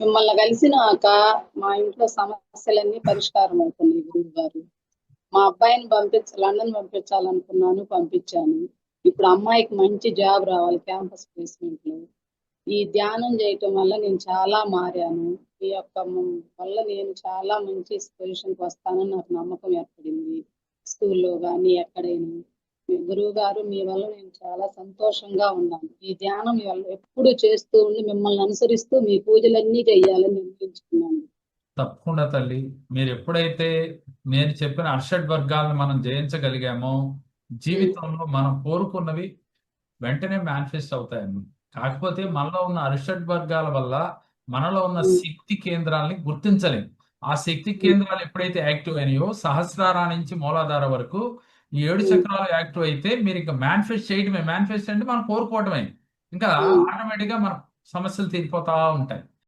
మిమ్మల్ని కలిసినాక మా ఇంట్లో సమస్యలన్నీ పరిష్కారం అవుతున్నాయి గురువు గారు. మా అబ్బాయిని లండన్ పంపించాలనుకున్నాను, పంపించాను. ఇప్పుడు అమ్మాయికి మంచి జాబ్ రావాలి క్యాంపస్ ప్లేస్మెంట్‌లో. ఈ ధ్యానం చేయటం వల్ల నేను చాలా మారాను. ఈ యొక్క వల్ల నేను చాలా మంచి పొజిషన్‌కి వస్తానని నాకు నమ్మకం ఏర్పడింది. స్కూల్‌లో గాని, ఎక్కడైనా. గురువుగారు మీ వల్ల నేను చాలా సంతోషంగా ఉన్నాను. ఈ ధ్యానం వల్ల ఎప్పుడు చేస్తూ ఉండి మిమ్మల్ని అనుసరిస్తూ మీ పూజలన్నీ చేయాలని నిర్ణయించుకున్నాను. తప్పకుండా తల్లి. మీరు ఎప్పుడైతే నేను చెప్పిన అర్షడ్ వర్గాలను మనం జయించగలిగామో హ్మ్. జీవితంలో మనం కోరుకున్నవి వెంటనే మేనిఫెస్ట్ అవుతాయండి. కాకపోతే మనలో ఉన్న అరిషడ్ వర్గాల వల్ల మనలో ఉన్న హ్మ్. శక్తి కేంద్రాలని గుర్తించలేం. ఆ శక్తి హ్మ్. కేంద్రాలు ఎప్పుడైతే యాక్టివ్ అయినాయో సహస్రార నుంచి మూలాధార వరకు ఈ 7 హ్మ్. చక్రాలు యాక్టివ్ అయితే మీరు ఇంకా మేనిఫెస్ట్ చేయడమే. మేనిఫెస్ట్ అంటే మనం కోరుకోవడమే. ఇంకా హ్మ్. ఆటోమేటిక్ గా మన సమస్యలు తీరిపోతా ఉంటాయి.